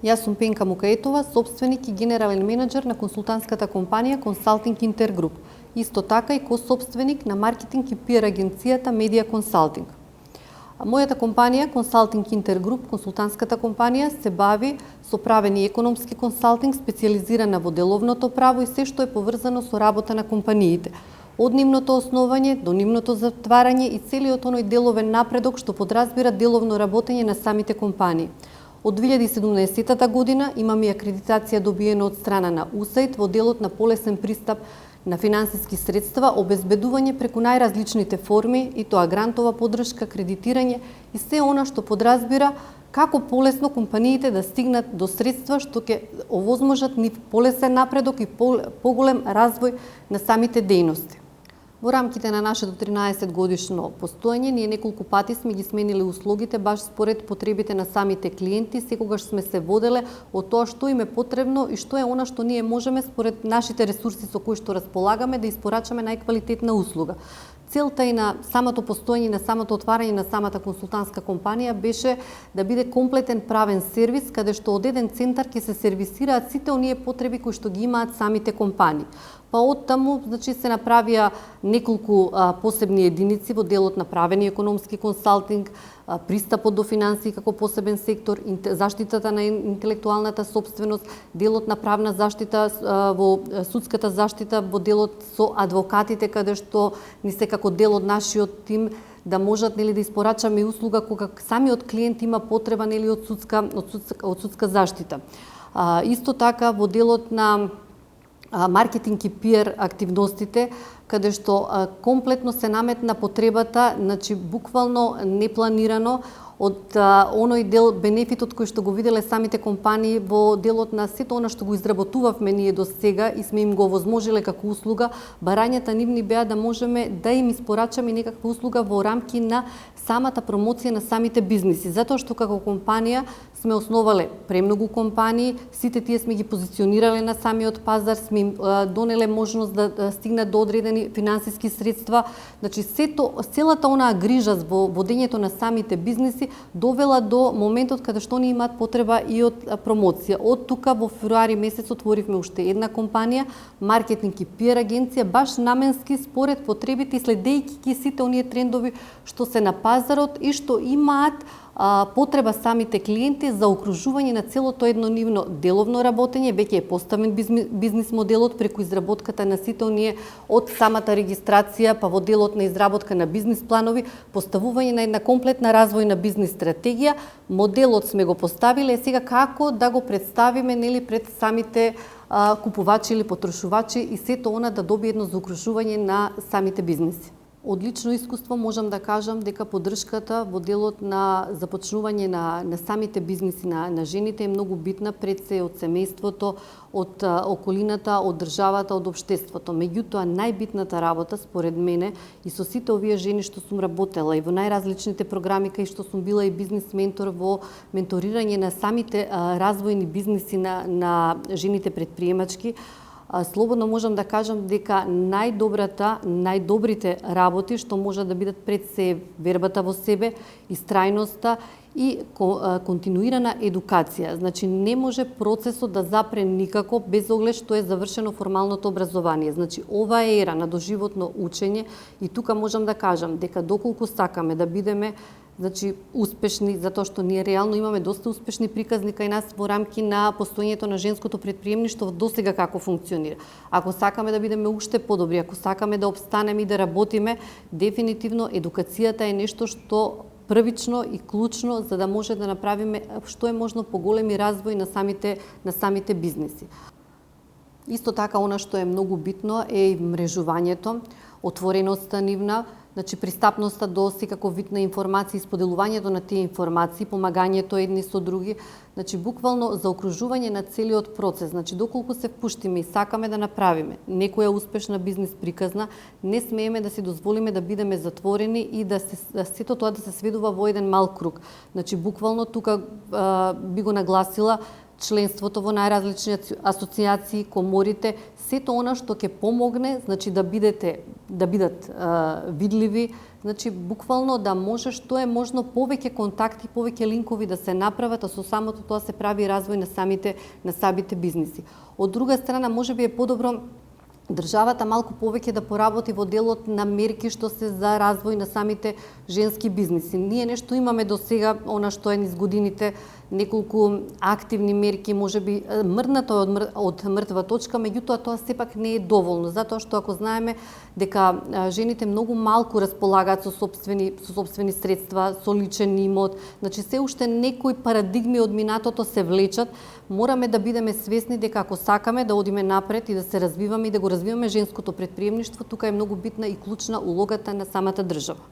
Јас сум Пенка Мукаетова, собственик и генерален менаџер на консултантската компанија Consulting Intergroup. Исто така и ко-собственик на маркетинг и пиар агенцијата Media Consulting. Мојата компанија Consulting Intergroup, консултантската компанија, се бави со правен и економски консалтинг, специјализирана во деловното право и се што е поврзано со работа на компаниите. Од нивното основање до нивното затварање и целиот оној деловен напредок што подразбира деловно работење на самите компании. Од 2017 година имаме акредитација добиена од страна на USAID во делот на полесен пристап на финансиски средства, обезбедување преку најразличните форми, и тоа грантова подршка, кредитирање и се она што подразбира како полесно компаниите да стигнат до средства што ќе овозможат нив полесен напредок и поголем развој на самите дејности. Во рамките на нашето 13 годишно постоење, ние неколку пати сме ги смениле услугите баш според потребите на самите клиенти, секогаш сме се воделе од тоа што им е потребно и што е она што ние можеме според нашите ресурси со кои што располагаме да испорачаме најквалитетна услуга. Целта и на самото постоење, на самото отварање на самата консултантска компанија беше да биде комплетен правен сервис, каде што од еден центар ќе се сервисираат сите оние потреби кои што ги имаат самите компании. Па од таму, се направија неколку посебни единици во делот на правен и економски консалтинг, пристапот до финансии како посебен сектор, заштитата на интелектуалната собственост, делот на правна заштита во судската заштита, во делот со адвокатите, каде што ни се како дел од нашиот тим да можат да испорачаме услуга кога самиот клиент има потреба од судска заштита. Исто така во делот на маркетинг и пиар активностите, каде што комплетно се наметна потребата, буквално непланирано, од оној дел бенефитот кој што го виделе самите компании во делот на сето она што го изработувавме ние до сега и сме им го возможиле како услуга, барањата нивни беа да можеме да им испорачаме некаква услуга во рамки на самата промоција на самите бизниси, затоа што како компанија сме основале премногу компании, сите тие сме ги позиционирале на самиот пазар, сме им донеле можност да стигнат до одредени финансиски средства, целата онаа грижа во водењето на самите бизниси довела до моментот каде што они имаат потреба и од промоција. Од тука во февруари месец отворивме уште една компанија, маркетинг и пиар агенција, баш наменски според потребите и следејќи ги сите оние трендови што се на пазарот и што имаат потреба самите клиенти за окружување на целото еднонивно деловно работење. Веќе е поставен бизнис моделот преку изработката на сите оние од самата регистрација па во делот на изработка на бизнис планови, поставување на една комплетна развојна бизнис стратегија. Моделот сме го поставиле, сега како да го представиме пред самите купувачи или потрошувачи и сето она да добие едно заокружување на самите бизниси. Од лично искуство можам да кажам дека поддршката во делот на започнување на самите бизниси на жените е многу битна, пред се од семејството, од околината, од државата, од општеството. Меѓутоа, најбитната работа според мене и со сите овие жени што сум работела и во најразличните програми кај што сум била и бизнис ментор во менторирање на самите развојни бизниси на жените предприемачки, слободно можам да кажам дека најдобрите работи што можат да бидат пред се вербата во себе, истрајноста и континуирана едукација. Не може процесот да запре никако без оглед што е завршено формалното образование. Ова е ера на доживотно учење и тука можам да кажам дека доколку сакаме да бидеме успешни, затоа што ние реално имаме доста успешни приказни кај нас во рамки на постоењето на женското предприемништво досега како функционира. Ако сакаме да бидеме уште подобри, ако сакаме да опстанеме и да работиме, дефинитивно едукацијата е нешто што првично и клучно за да може да направиме што е можно поголеми развој на самите бизниси. Исто така, она што е многу битно е и мрежувањето, отвореноста нивна, пристапноста до секако вид на информации, споделувањето на тие информации, помагањето едни со други, буквално заокружување на целиот процес. Доколку се впуштиме и сакаме да направиме некоја успешна бизнис приказна, не смееме да си дозволиме да бидеме затворени и да сето тоа да се сведува во еден мал круг. Буквално тука би го нагласила членството во најразлични асоцијации, коморите, сето она што ќе помогне, значи да бидат видливи, значи буквално да може што е можно повеќе контакти, повеќе линкови да се направат, а со самото тоа се прави развој на самите бизниси. Од друга страна, можеби е подобро државата малку повеќе да поработи во делот на мерки што се за развој на самите женски бизниси. Ние нешто имаме до сега, она што е низ годините, неколку активни мерки, можеби мрднато од мртва точка, меѓутоа тоа сепак не е доволно, затоа што ако знаеме дека жените многу малку располагаат со сопствени средства, со личен имот, значи се уште некои парадигми од минатото се влечат, мораме да бидеме свесни дека ако сакаме да одиме напред и да се развиваме и да го развиваме женското претприемништво, тука е многу битна и клучна улогата на самата држава.